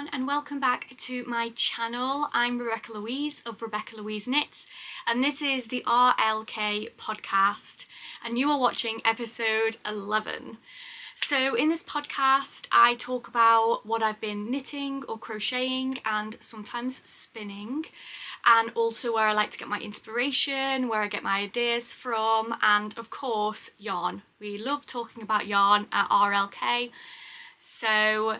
everyone and welcome back to my channel. I'm Rebecca Louise of Rebecca Louise Knits and this is the RLK Podcast and you are watching episode 11. So in this podcast I talk about what I've been knitting or crocheting and sometimes spinning, and also where I like to get my inspiration, where I get my ideas from, and of course yarn. We love talking about yarn at RLK. So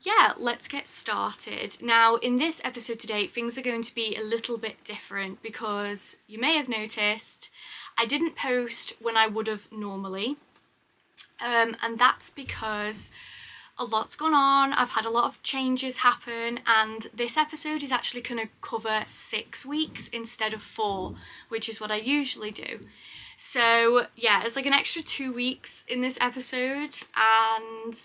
yeah, let's get started. Now in this episode today things are going to be a little bit different because you may have noticed I didn't post when I would have normally, and that's because a lot's gone on. I've had a lot of changes happen and this episode is actually going to cover 6 weeks instead of 4, which is what I usually do. So yeah, it's like an extra 2 weeks in this episode and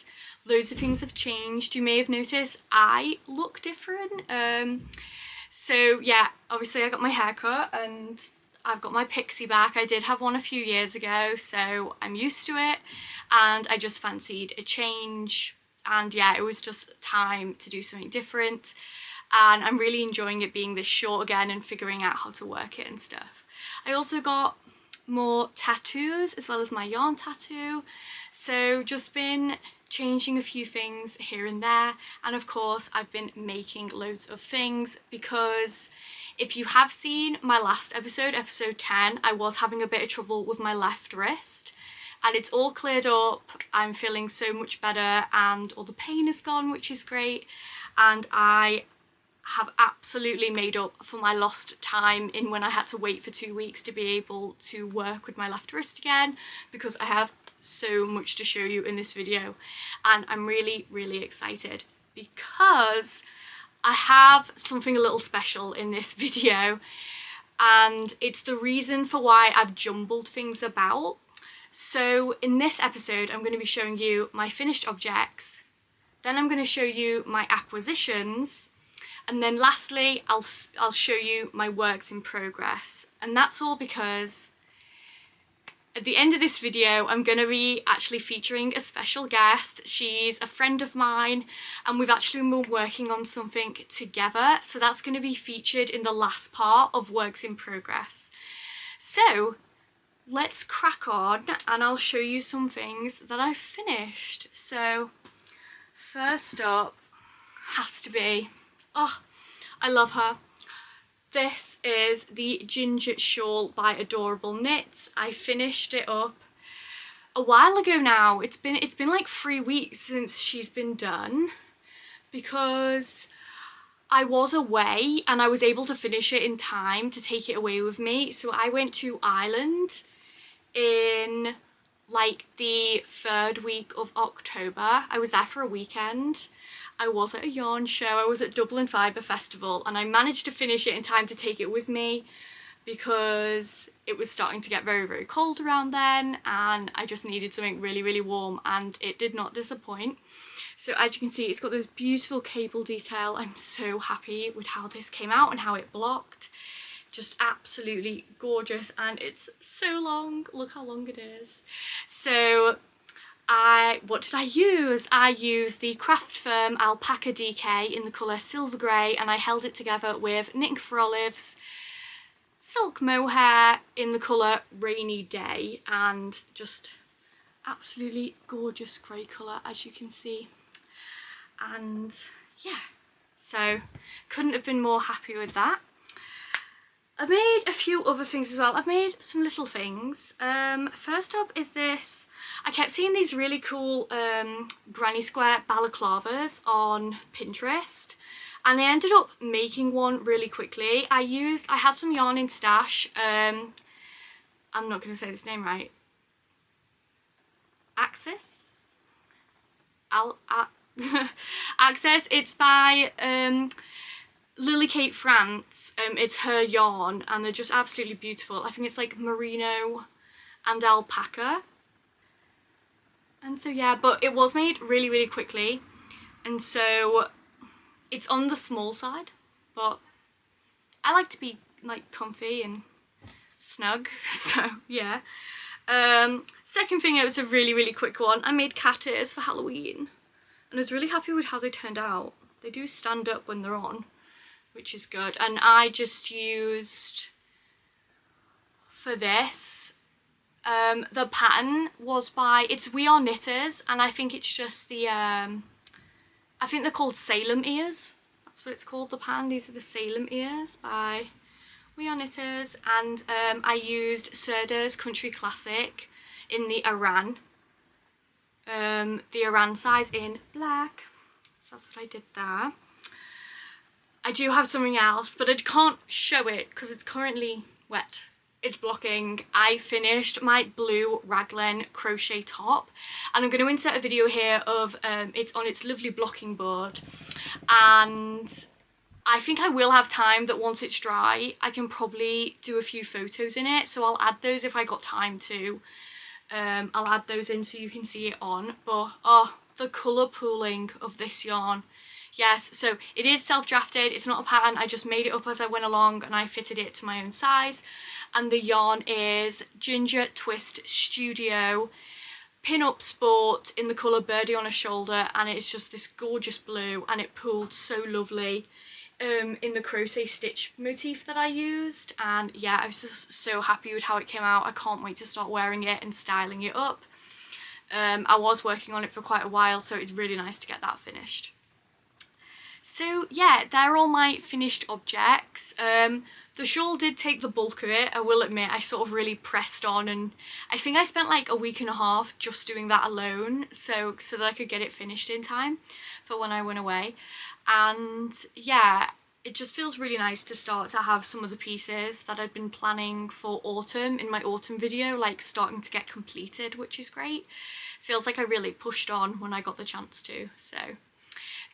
loads of things have changed. You may have noticed I look different. So yeah, obviously I got my hair cut and I've got my pixie back. I did have one a few years ago, so I'm used to it and I just fancied a change. And yeah, it was just time to do something different and I'm really enjoying it being this short again and figuring out how to work it and stuff. I also got more tattoos as well as my yarn tattoo, so just been changing a few things here and there, and of course I've been making loads of things because if you have seen my last episode, episode 10, I was having a bit of trouble with my left wrist and it's all cleared up. I'm feeling so much better and all the pain is gone, which is great, and I have absolutely made up for my lost time in when I had to wait for 2 weeks to be able to work with my left wrist again, because I have so much to show you in this video and I'm really excited because I have something a little special in this video and it's the reason for why I've jumbled things about. So in this episode I'm going to be showing you my finished objects, then I'm going to show you my acquisitions, and then lastly I'll show you my works in progress. And that's all because at the end of this video I'm going to be actually featuring a special guest. She's a friend of mine and we've actually been working on something together, so that's going to be featured in the last part of works in progress. So let's crack on and I'll show you some things that I've finished. So first up has to be, oh, I love her. This is the Ginger Shawl by Ador.able.knits. I finished it up a while ago now. It's been like 3 weeks since she's been done because I was away and I was able to finish it in time to take it away with me. So I went to Ireland in like the 3rd week of October. I was there for a weekend. I was at a yarn show. I was at Dublin Fibre Festival and I managed to finish it in time to take it with me because it was starting to get very cold around then and I just needed something really warm, and it did not disappoint. So as you can see, it's got this beautiful cable detail. I'm so happy with how this came out and how it blocked. Just absolutely gorgeous, and it's so long. Look how long it is. So what did I use? I used the Craft Firm Alpaca DK in the colour Silver Grey and I held it together with Knitting for Olives Silk Mohair in the colour Rainy Day, and just absolutely gorgeous grey colour as you can see. And yeah, so couldn't have been more happy with that. I've made a few other things as well. I've made some little things. First up is this. I kept seeing these really cool granny square balaclavas on Pinterest and I ended up making one really quickly. I had some yarn in stash. I'm not going to say this name right. Access? Access. It's by Lily Kate France. It's her yarn and they're just absolutely beautiful. I think it's like merino and alpaca. And so yeah, but it was made really quickly and so it's on the small side, but I like to be like comfy and snug, so yeah. Second thing, it was a really quick one. I made cat ears for Halloween. and I was really happy with how they turned out. They do stand up when they're on, which is good. And I just used, for this, the pattern was by, it's We Are Knitters, and I think it's just the, I think they're called Salem ears. That's what it's called, the pattern. These are the Salem ears by We Are Knitters, and I used Sirdar's Country Classic in the Iran size in black. So that's what I did there. I do have something else, but I can't show it because it's currently wet. It's blocking. I finished my blue Raglan crochet top, and I'm going to insert a video here of it's on its lovely blocking board, and I think I will have time that once it's dry I can probably do a few photos in it, so I'll add those if I got time to. I'll add those in so you can see it on. But oh, the colour pooling of this yarn. Yes, so it is self-drafted, it's not a pattern, I just made it up as I went along and I fitted it to my own size. And the yarn is Ginger Twist Studio Pin-Up Sport in the colour Birdie on a Shoulder, and it's just this gorgeous blue, and it pooled so lovely in the crochet stitch motif that I used. And yeah, I was just so happy with how it came out. I can't wait to start wearing it and styling it up. I was working on it for quite a while, so it's really nice to get that finished. So yeah, they're all my finished objects. The shawl did take the bulk of it, I will admit. I sort of really pressed on, and I think I spent like a week and a half just doing that alone, so that I could get it finished in time for when I went away. And yeah, it just feels really nice to start to have some of the pieces that I'd been planning for autumn in my autumn video like starting to get completed, which is great. Feels like I really pushed on when I got the chance to. So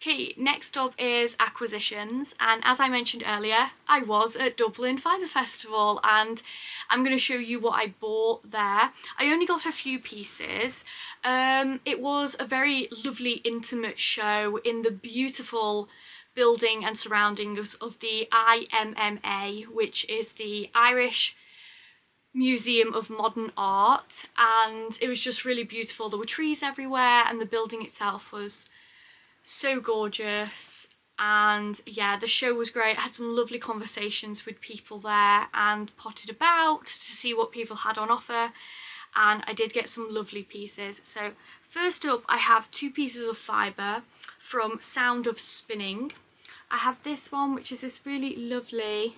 okay, next up is acquisitions, and as I mentioned earlier, I was at Dublin Fibre Festival, and I'm going to show you what I bought there. I only got a few pieces. It was a very lovely intimate show in the beautiful building and surroundings of the IMMA, which is the Irish Museum of Modern Art, and it was just really beautiful. There were trees everywhere, and the building itself was so gorgeous. And yeah, the show was great. I had some lovely conversations with people there and potted about to see what people had on offer, and I did get some lovely pieces. So first up, I have two pieces of fibre from Sound of Spinning. I have this one, which is this really lovely,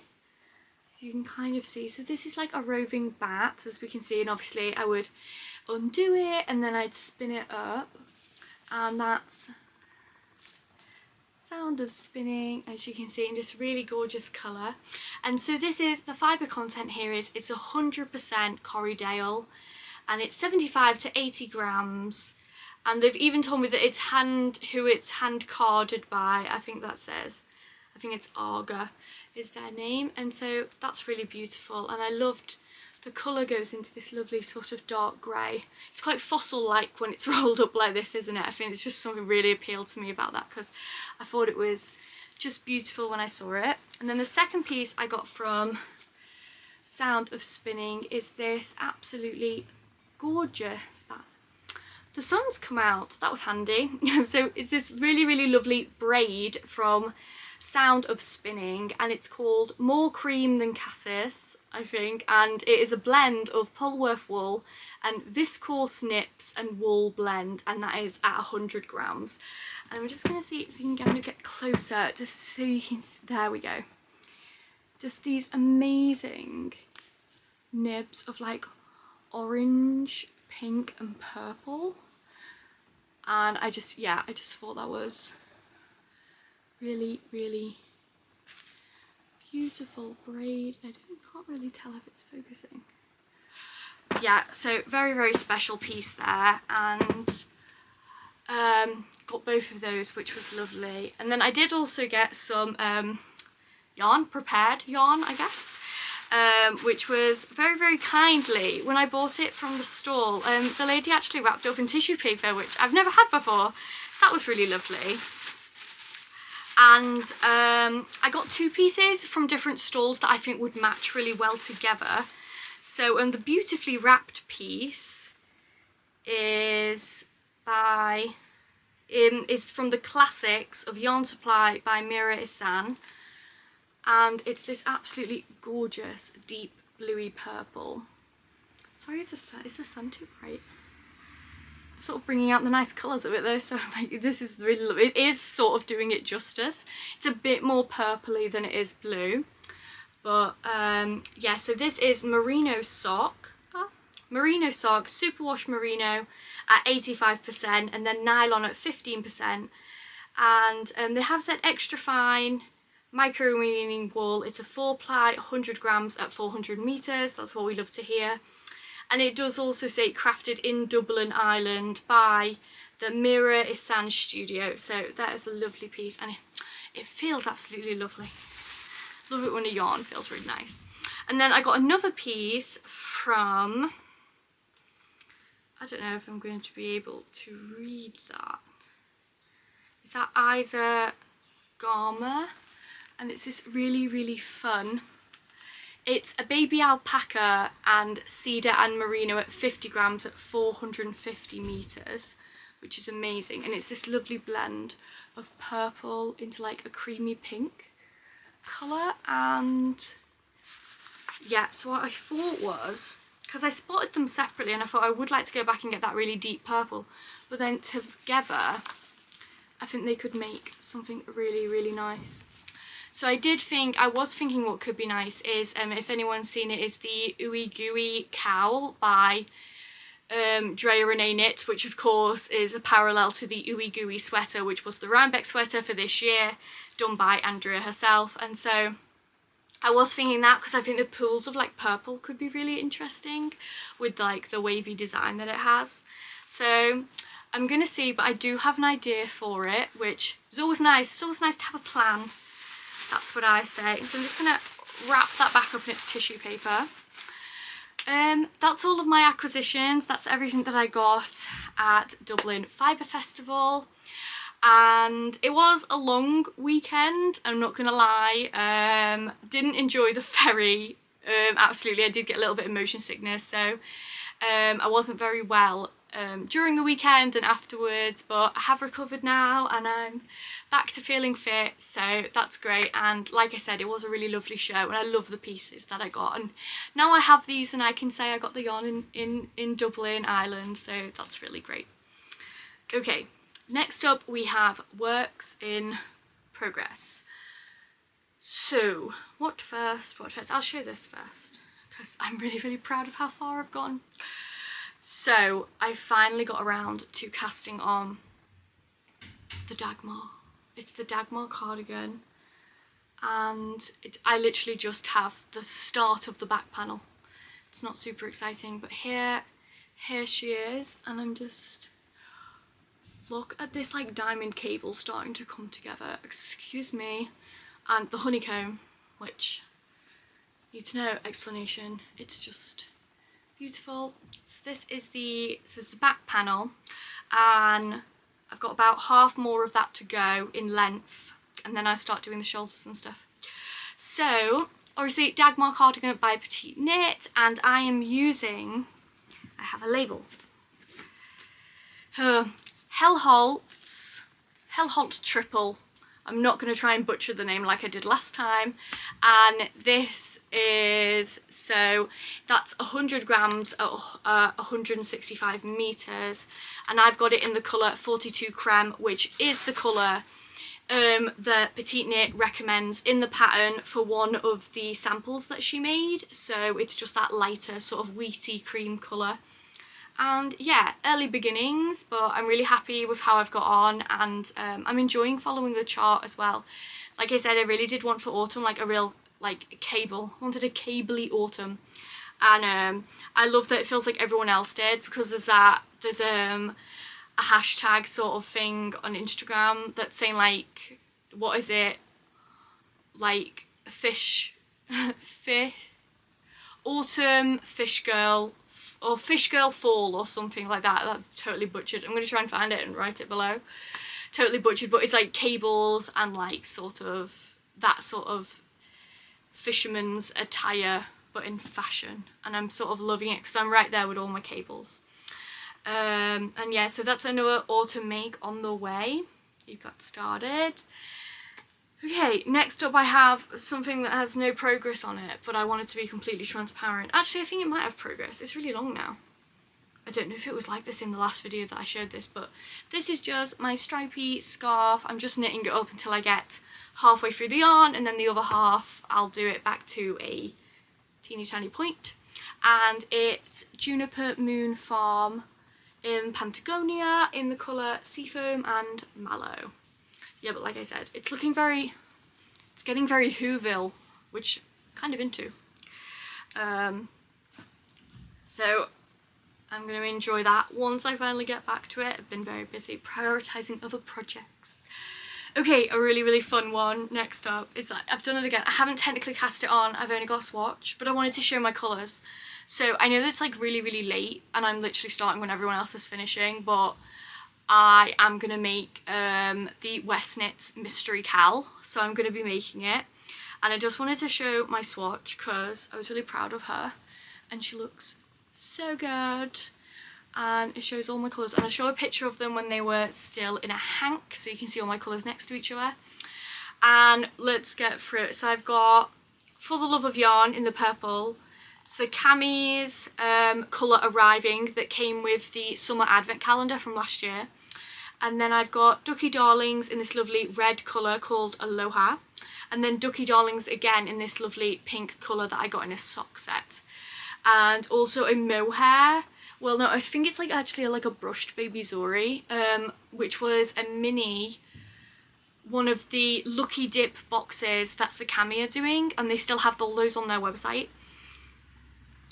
you can kind of see, so this is like a roving bat, as we can see, and obviously I would undo it and then I'd spin it up, and that's Sound of Spinning, as you can see, in this really gorgeous colour. And so this is, the fibre content here is, it's 100% Corriedale, and it's 75 to 80 grams, and they've even told me that it's hand carded by, I think it's Arga is their name, and so that's really beautiful. And I loved the colour goes into this lovely sort of dark grey. It's quite fossil-like when it's rolled up like this, isn't it? I think it's just something really appealed to me about that, because I thought it was just beautiful when I saw it. And then the second piece I got from Sound of Spinning is this absolutely gorgeous, the sun's come out, that was handy. So it's this really, really lovely braid from Sound of Spinning, and it's called More Cream Than Cassis, I think, and it is a blend of Polworth wool and viscose nips and wool blend, and that is at 100 grams. And I'm just going to see if we can get closer just so you can see. There we go. Just these amazing nibs of like orange, pink and purple, and I just thought that was really, really beautiful braid. I can't really tell if it's focusing. Yeah, so very, very special piece there, and got both of those, which was lovely. And then I did also get some yarn, prepared yarn, I guess, which was very, very kindly, when I bought it from the stall, the lady actually wrapped up in tissue paper, which I've never had before, so that was really lovely. And I got two pieces from different stalls that I think would match really well together. So the beautifully wrapped piece is by is from the Classics of Yarn Supply by Mira Isan, and it's this absolutely gorgeous deep bluey purple. Sorry if is the sun too bright? Sort of bringing out the nice colours of it though, so like this is really lovely. It is sort of doing it justice. It's a bit more purpley than it is blue, but yeah, so this is merino sock, superwash merino at 85% and then nylon at 15%, and they have said extra fine micro weaving wool. It's a 4-ply 100 grams at 400 meters. That's what we love to hear. And it does also say crafted in Dublin, Ireland by the Mira Isan studio. So that is a lovely piece, and it feels absolutely lovely. Love it when a yarn feels really nice. And then I got another piece from, I don't know if I'm going to be able to read that. Is that Isa Garma? And it's this really, really fun. It's a baby alpaca and cedar and merino at 50 grams at 450 meters, which is amazing. And it's this lovely blend of purple into like a creamy pink colour. And yeah, so what I thought was, because I spotted them separately and I thought I would like to go back and get that really deep purple, but then together I think they could make something really, really nice. So I was thinking what could be nice is, if anyone's seen it, is the Ooey Gooey cowl by The.yarnowl, which of course is a parallel to the Ooey Gooey sweater, which was the Rhinebeck sweater for this year, done by Andrea herself. And so I was thinking that because I think the pools of like purple could be really interesting with like the wavy design that it has. So I'm gonna see, but I do have an idea for it, which is always nice. It's always nice to have a plan. That's what I say. So I'm just going to wrap that back up in its tissue paper. That's all of my acquisitions. That's everything that I got at Dublin Fibre Festival. And it was a long weekend, I'm not going to lie. Didn't enjoy the ferry. Absolutely, I did get a little bit of motion sickness. So I wasn't very well during the weekend and afterwards, but I have recovered now and I'm back to feeling fit, so that's great. And like I said, it was a really lovely show and I love the pieces that I got, and now I have these and I can say I got the yarn in Dublin, Ireland, so that's really great. Okay, next up we have works in progress. So what first? I'll show this first because I'm really, really proud of how far I've gone. So I finally got around to casting on the Dagmar. It's the Dagmar cardigan, and I literally just have the start of the back panel. It's not super exciting, but here she is, and I'm just, look at this like diamond cable starting to come together, excuse me, and the honeycomb, which needs no explanation, it's just beautiful. So this is the back panel, and I've got about half more of that to go in length, and then I start doing the shoulders and stuff. So obviously Dagmar cardigan by Petite Knit, and I am using, I have a label, Hjelholts Triple. I'm not going to try and butcher the name like I did last time. And this is, so that's 100 grams at 165 meters. And I've got it in the colour 42 Creme, which is the colour that Petite Knit recommends in the pattern for one of the samples that she made. So it's just that lighter sort of wheaty cream colour. And yeah, early beginnings, but I'm really happy with how I've got on, and I'm enjoying following the chart as well. Like I said, I really did want for autumn like a real like cable. I wanted a cabley autumn, and I love that it feels like everyone else did, because there's a hashtag sort of thing on Instagram that's saying like, what is it, like autumn fish girl, or fish girl fall or something like that. That's totally butchered. I'm going to try and find it and write it below. Totally butchered, but it's like cables and like sort of that sort of fisherman's attire but in fashion, and I'm sort of loving it because I'm right there with all my cables. And yeah, so that's another autumn make on the way. You got started. Okay, next up I have something that has no progress on it, but I want it to be completely transparent. Actually, I think it might have progress. It's really long now. I don't know if it was like this in the last video that I showed this, but this is just my stripy scarf. I'm just knitting it up until I get halfway through the yarn, and then the other half I'll do it back to a teeny tiny point. And it's Juniper Moon Farm in Patagonia in the colour Seafoam and Mallow. Yeah, but like I said, it's getting very Whoville, which I'm kind of into. So I'm going to enjoy that once I finally get back to it. I've been very busy prioritising other projects. Okay, a really fun one next up is that I've done it again. I haven't technically cast it on, I've only got a swatch, but I wanted to show my colours. So I know that it's like really late and I'm literally starting when everyone else is finishing, but I am going to make the WestKnits Mystery KAL, so I'm going to be making it. And I just wanted to show my swatch because I was really proud of her and she looks so good. And it shows all my colours, and I'll show a picture of them when they were still in a hank so you can see all my colours next to each other. And let's get through it. So I've got For the Love of Yarn in the purple, Sakami's colour Arriving that came with the summer advent calendar from last year. And then I've got Ducky Darlings in this lovely red colour called Aloha. And then Ducky Darlings again in this lovely pink colour that I got in a sock set. And also a mohair. Well, no, I think it's like actually like a brushed baby Zori, which was a mini, one of the Lucky Dip boxes that Sakami are doing. And they still have all those on their website.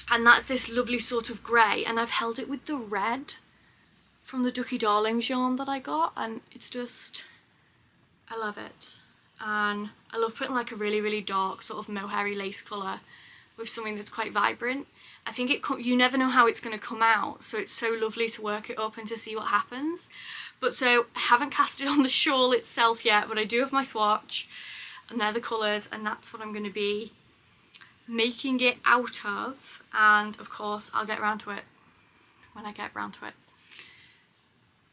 And that's this lovely sort of grey. And I've held it with the red from the Ducky Darlings yarn that I got, and it's just, I love it. And I love putting like a really dark sort of mohairy lace colour with something that's quite vibrant. I think you never know how it's going to come out, so it's so lovely to work it up and to see what happens. But so I haven't cast it on the shawl itself yet, but I do have my swatch and they're the colours, and that's what I'm going to be making it out of. And of course I'll get around to it when I get around to it.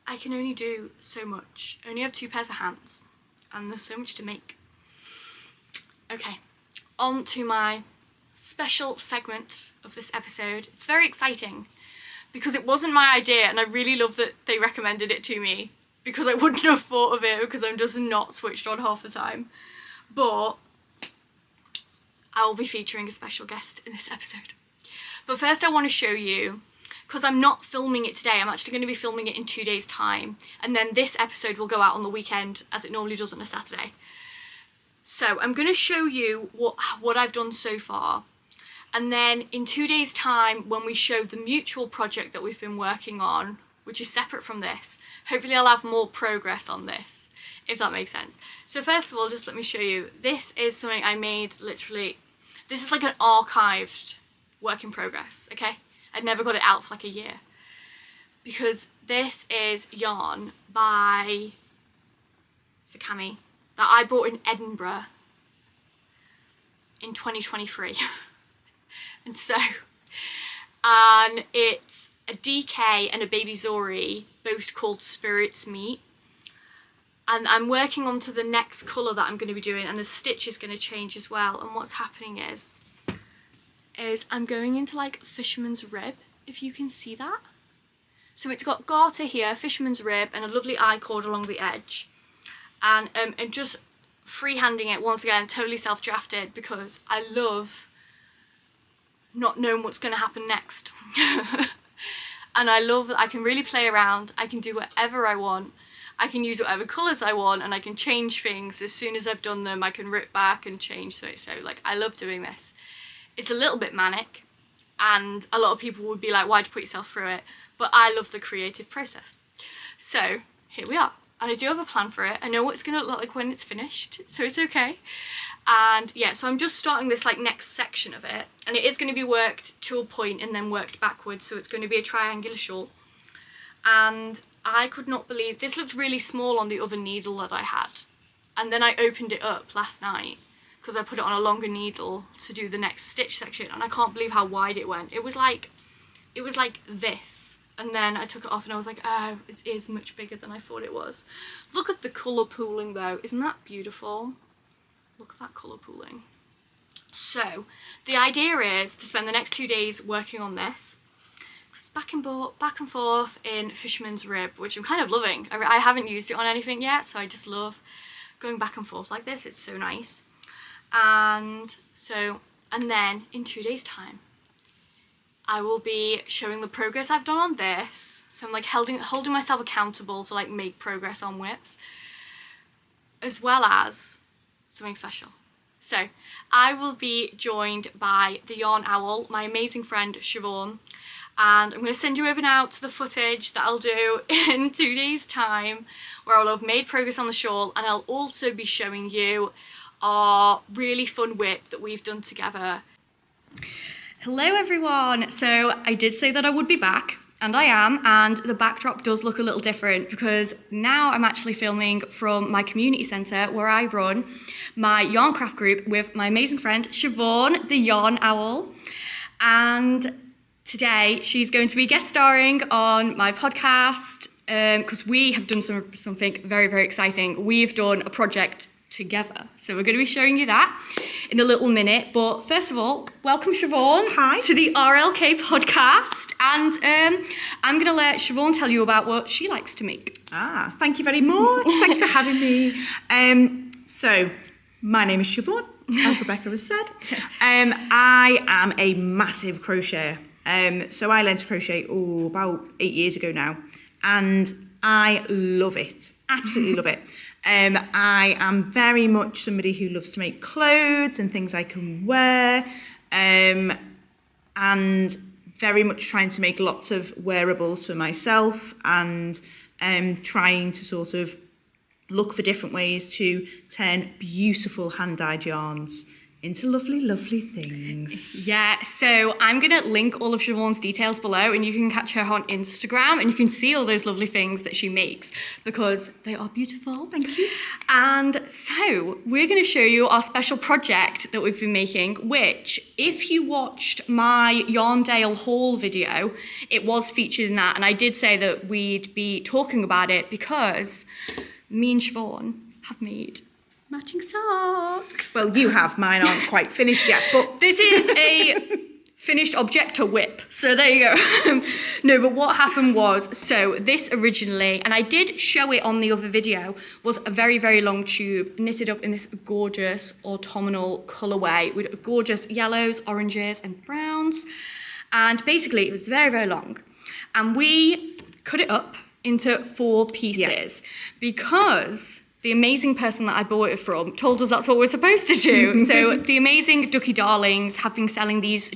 I can only do so much. I only have 2 pairs of hands and there's so much to make. Okay, on to my special segment of this episode. It's very exciting because it wasn't my idea, and I really love that they recommended it to me because I wouldn't have thought of it because I'm just not switched on half the time. But I will be featuring a special guest in this episode. But first I want to show you, because I'm not filming it today, I'm actually going to be filming it in 2 days' time, and then this episode will go out on the weekend as it normally does on a Saturday. So I'm going to show you what I've done so far, and then in 2 days' time when we show the mutual project that we've been working on, which is separate from this, hopefully I'll have more progress on this, if that makes sense. So first of all, just let me show you. This is something I made literally, this is like an archived work in progress, okay? I'd never got it out for like a year because this is yarn by Sakami that I bought in Edinburgh in 2023. And it's a DK and a baby Zori, both called Spirits Meet. And I'm working on to the next colour that I'm going to be doing, and the stitch is going to change as well. And what's happening is I'm going into like fisherman's rib, if you can see that. So it's got garter here, fisherman's rib, and a lovely I-cord along the edge. And I'm just freehanding it once again, totally self-drafted, because I love not knowing what's going to happen next. And I love that I can really play around, I can do whatever I want, I can use whatever colours I want, and I can change things as soon as I've done them. I can rip back and change, so like I love doing this. It's a little bit manic, and a lot of people would be like, why'd you put yourself through it? But I love the creative process. So here we are, and I do have a plan for it. I know what it's going to look like when it's finished, so it's okay. And yeah, so I'm just starting this like next section of it, and it is going to be worked to a point and then worked backwards, so it's going to be a triangular shawl. And I could not believe, this looked really small on the other needle that I had, and then I opened it up last night because I put it on a longer needle to do the next stitch section, and I can't believe how wide it went. It was like this, and then I took it off and I was like, oh, it is much bigger than I thought it was. Look at the colour pooling though, isn't that beautiful? Look at that colour pooling. So the idea is to spend the next 2 days working on this. Back and forth in Fisherman's Rib, which I'm kind of loving. I haven't used it on anything yet, so I just love going back and forth like this. It's so nice. And then in 2 days time, I will be showing the progress I've done on this. So I'm like holding myself accountable to like make progress on whips, as well as something special. So I will be joined by the Yarn Owl, my amazing friend Siobhan. And I'm going to send you over now to the footage that I'll do in 2 days time, where I'll have made progress on the shawl, and I'll also be showing you our really fun whip that we've done together. Hello everyone! So I did say that I would be back, and I am, and the backdrop does look a little different because now I'm actually filming from my community centre where I run my yarn craft group with my amazing friend Siobhan, the Yarn Owl. And today, she's going to be guest starring on my podcast because we have done something very, very exciting. We've done a project together. So we're going to be showing you that in a little minute. But first of all, welcome Siobhan. Hi. To the RLK Podcast. And I'm going to let Siobhan tell you about what she likes to make. Thank you very much. Thank you for having me. So, my name is Siobhan, as Rebecca has said. I am a massive crocheter. So I learned to crochet about 8 years ago now, and I love it, absolutely love it. I am very much somebody who loves to make clothes and things I can wear, and very much trying to make lots of wearables for myself, and trying to sort of look for different ways to turn beautiful hand-dyed yarns into lovely, lovely things. Yeah, so I'm going to link all of Siobhan's details below, and you can catch her on Instagram and you can see all those lovely things that she makes because they are beautiful. Thank you. And so we're going to show you our special project that we've been making, which if you watched my Yarndale haul video, it was featured in that. And I did say that we'd be talking about it because me and Siobhan have made matching socks. Well, you have. Mine aren't quite finished yet, but this is a finished object to whip. So there you go. No, but what happened was, so this originally, and I did show it on the other video, was a very, very long tube knitted up in this gorgeous autumnal colourway with gorgeous yellows, oranges and browns. And basically it was very, very long. And we cut it up into 4 pieces because the amazing person that I bought it from told us that's what we're supposed to do. So the amazing Ducky darlings have been selling these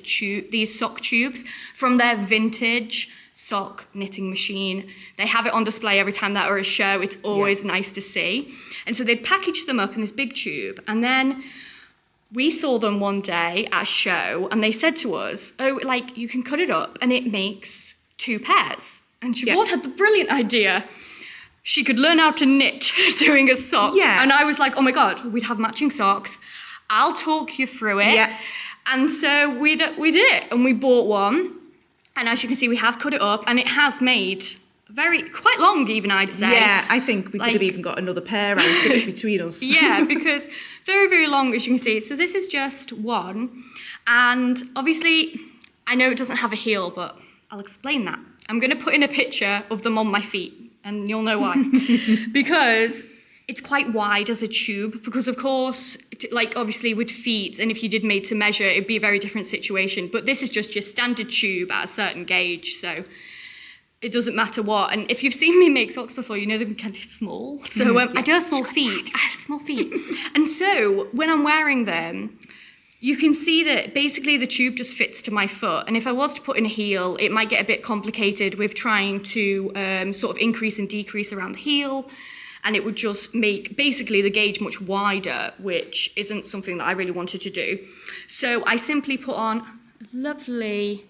sock tubes from their vintage sock knitting machine. They have it on display every time that are a show. It's always nice to see. And so they'd packaged them up in this big tube. And then we saw them one day at a show and they said to us, oh, like you can cut it up and it makes 2 pairs. And Siobhan had the brilliant idea. She could learn how to knit doing a sock. Yeah. And I was like, oh my God, we'd have matching socks. I'll talk you through it. Yeah. And so we did it and we bought one. And as you can see, we have cut it up and it has made quite long even, I'd say. Yeah, I think we could have even got another pair out of it between us. Yeah, because very, very long, as you can see. So this is just one. And obviously, I know it doesn't have a heel, but I'll explain that. I'm going to put in a picture of them on my feet. And you'll know why. Because it's quite wide as a tube. Because, of course, like, obviously, with feet, and if you did made to measure, it'd be a very different situation. But this is just your standard tube at a certain gauge. So it doesn't matter what. And if you've seen me make socks before, you know they're kind of small. So I do have small feet. I have small feet. And so when I'm wearing them, you can see that basically the tube just fits to my foot. And if I was to put in a heel, it might get a bit complicated with trying to sort of increase and decrease around the heel. And it would just make basically the gauge much wider, which isn't something that I really wanted to do. So I simply put on a lovely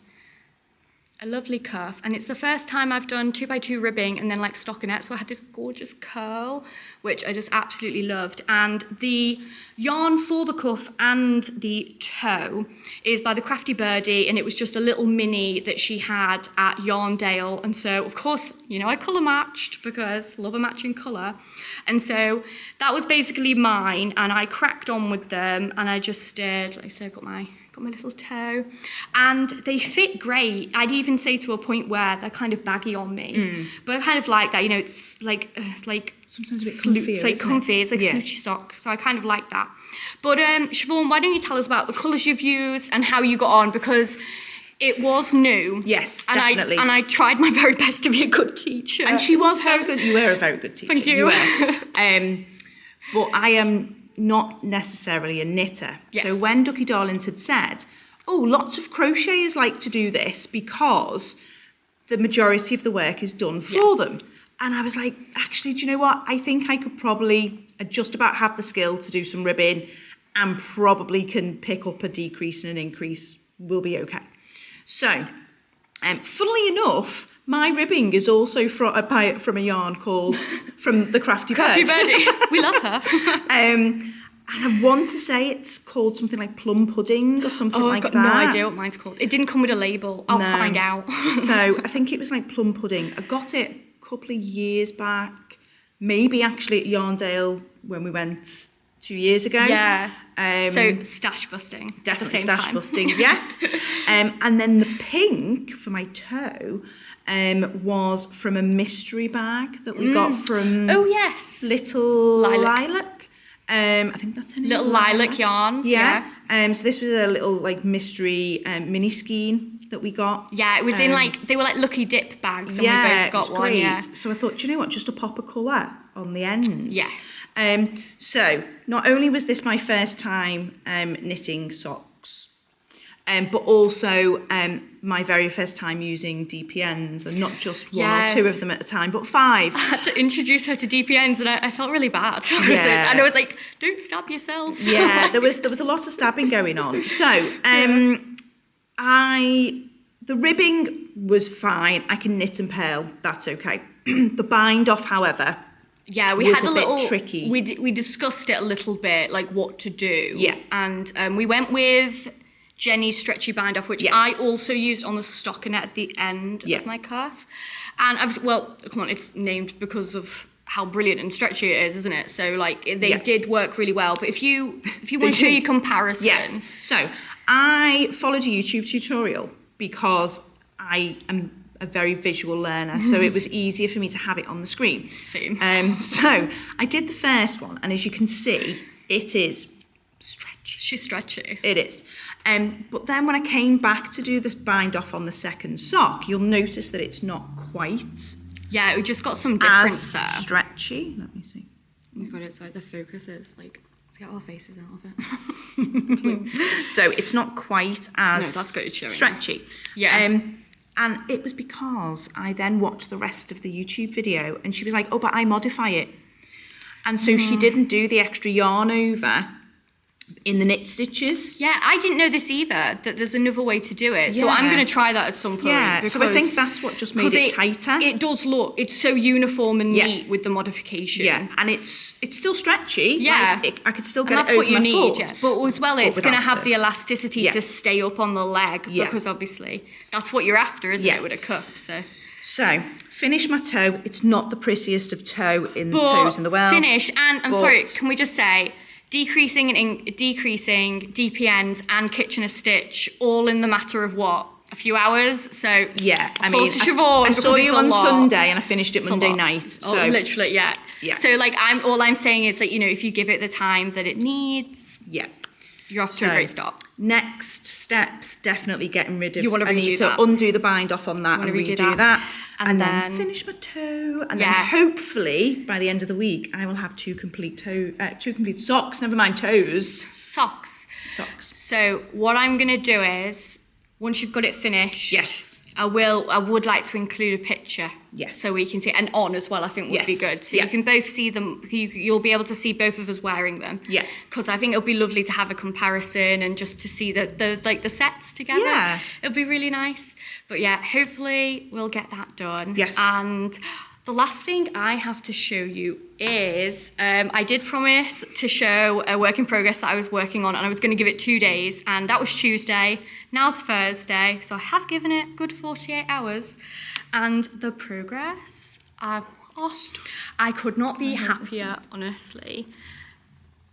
a lovely cuff, and it's the first time I've done 2x2 ribbing and then like stockinette, so I had this gorgeous curl which I just absolutely loved. And the yarn for the cuff and the toe is by the Crafty Birdie, and it was just a little mini that she had at Yarndale, and so of course, you know, I colour matched because I love a matching colour, and so that was basically mine, and I cracked on with them, and I just did, like I said, I've got my little toe, and they fit great. I'd even say to a point where they're kind of baggy on me, but I kind of like that, you know, it's like sometimes a bit comfy, it's like comfy, it's like sloochy sock, so I kind of like that. But Siobhan, why don't you tell us about the colours you've used and how you got on, because it was new. Yes, definitely. And I tried my very best to be a good teacher. And she was very good. You were a very good teacher. Thank you. Were. But I am not necessarily a knitter. Yes. So when Ducky Darlings had said, oh, lots of crocheters like to do this because the majority of the work is done for them. And I was like, actually, do you know what? I think I could probably just about have the skill to do some ribbing and probably can pick up a decrease and an increase. We'll be okay. So, funnily enough, my ribbing is also from a yarn called from the Crafty Birdie. We love her. And I want to say it's called something like plum pudding or something like that. I've got no idea what mine's called. It didn't come with a label. I'll find out. So I think it was like plum pudding. I got it a couple of years back, maybe actually at Yarndale when we went 2 years ago. Yeah. So stash busting. Definitely stash busting, yes. And then the pink for my toe was from a mystery bag that we got from Little Lilac. I think that's her name. Little Lilac yarns. Yeah. So this was a little like mystery mini skein that we got. Yeah, it was in like, they were like Lucky Dip bags, and we both got one. Great. Yeah. So I thought, do you know what, just a pop of colour on the end. Yes. So not only was this my first time knitting socks, but also my very first time using DPNs, and not just one or two of them at a time, but 5. I had to introduce her to DPNs, and I felt really bad. Yeah. And I was like, don't stab yourself. Yeah, there was a lot of stabbing going on. So the ribbing was fine. I can knit and purl. That's okay. The bind off, however, we had a little bit tricky. We discussed it a little bit, like what to do. Yeah. And we went with Jenny's stretchy bind off, which I also used on the stockinette at the end of my cuff. And it's named because of how brilliant and stretchy it is, isn't it? So like they did work really well. But if you want to show your comparison. Yes. So I followed a YouTube tutorial because I am a very visual learner, so it was easier for me to have it on the screen. Same. So I did the first one, and as you can see, it is stretchy. She's stretchy. It is. But then when I came back to do the bind off on the second sock, you'll notice that it's not quite. Yeah, we just got some difference there. Stretchy. Let me see. Oh my god, it's like the focus is like, let's get our faces out of it. So it's not quite as that's good stretchy. Yeah. And it was because I then watched the rest of the YouTube video, and she was like, oh, but I modify it. And so she didn't do the extra yarn over in the knit stitches. Yeah, I didn't know this either, that there's another way to do it. So I'm going to try that at some point. Yeah, so I think that's what just made it tighter. It does look, it's so uniform and neat with the modification. Yeah, and it's still stretchy. Yeah. Like I could still get it over my foot. And that's what you need, yeah. But as well, it's going to have the elasticity to stay up on the leg, because obviously that's what you're after, isn't it, with a cuff, So, finish my toe. It's not the prettiest of toes in the world. Finish, and I'm sorry, can we just say, decreasing DPNs and Kitchener stitch all in the matter of what? A few hours? So yeah, I mean, Siobhan, I saw you on Sunday and I finished it Monday night. So literally, yeah. So like all I'm saying is that, you know, if you give it the time that it needs, you're off to a great start. Next steps, definitely getting rid of. You want to redo I need to undo the bind off on that and redo that. And then finish my toe. And then hopefully by the end of the week I will have two complete socks, never mind toes. Socks. So what I'm gonna do is, once you've got it finished, I would like to include a picture. Yes. So we can see, and on as well, I think would be good. So you can both see them, you'll be able to see both of us wearing them. Yeah. Because I think it'll be lovely to have a comparison and just to see the sets together. Yeah. It'll be really nice. But yeah, hopefully we'll get that done. Yes. And the last thing I have to show you is, I did promise to show a work in progress that I was working on, and I was going to give it 2 days, and that was Tuesday. Now it's Thursday, so I have given it a good 48 hours, and the progress, I could not be happier, honestly.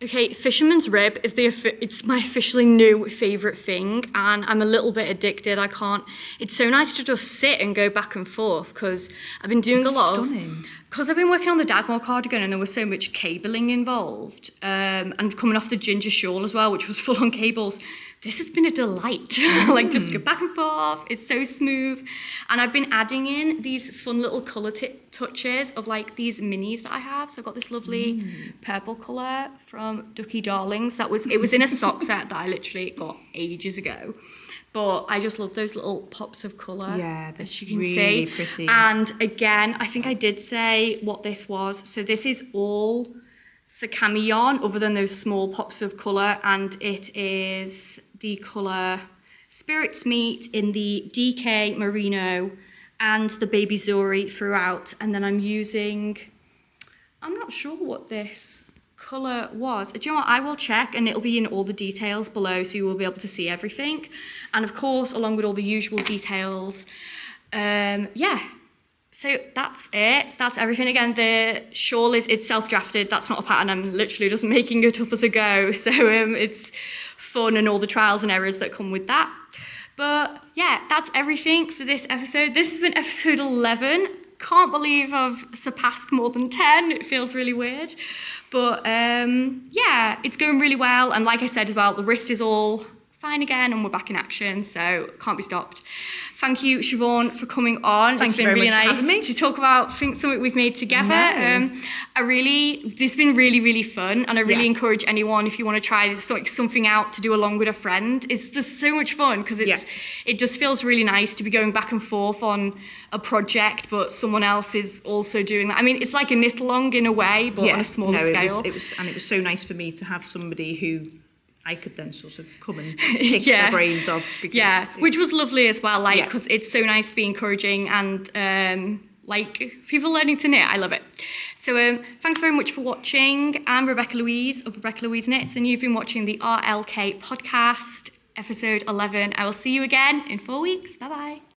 Okay, fisherman's rib is it's my officially new favourite thing, and I'm a little bit addicted. It's so nice to just sit and go back and forth, because I've been doing because I've been working on the Dagmar cardigan, and there was so much cabling involved, and coming off the ginger shawl as well, which was full on cables. This has been a delight. Like, just go back and forth. It's so smooth. And I've been adding in these fun little colour touches of like these minis that I have. So I've got this lovely purple colour from Ducky Darlings. It was in a sock set that I literally got ages ago. But I just love those little pops of colour. Yeah, as you can really see. Pretty. And again, I think I did say what this was. So this is all Sakami yarn, other than those small pops of colour, and it is the colour Spirits Meet in the DK Merino and the Baby Zori throughout. And then I'm not sure what this colour was. Do you know what? I will check, and it'll be in all the details below, so you will be able to see everything. And of course, along with all the usual details, so that's it. That's everything. Again, the shawl it's self-drafted. That's not a pattern. I'm literally just making it up as I go. So it's fun, and all the trials and errors that come with that. But yeah, that's everything for this episode. This has been episode 11. Can't believe I've surpassed more than 10. It feels really weird. But yeah, it's going really well. And like I said as well, the wrist is all fine again, and we're back in action, so can't be stopped. Thank you, Siobhan, for coming on. It's been really nice to talk about something we've made together. This has been really, really fun, and I really encourage anyone, if you want to try something out to do along with a friend. It's just so much fun, because it just feels really nice to be going back and forth on a project, but someone else is also doing that. I mean, it's like a knit along in a way, but on a smaller scale. It was so nice for me to have somebody who I could then sort of come and pick their brains off. Which was lovely as well, because it's so nice to be encouraging and people learning to knit. I love it. So thanks very much for watching. I'm Rebecca Louise of Rebecca Louise Knits, and you've been watching the RLK Podcast, episode 11. I will see you again in 4 weeks. Bye-bye.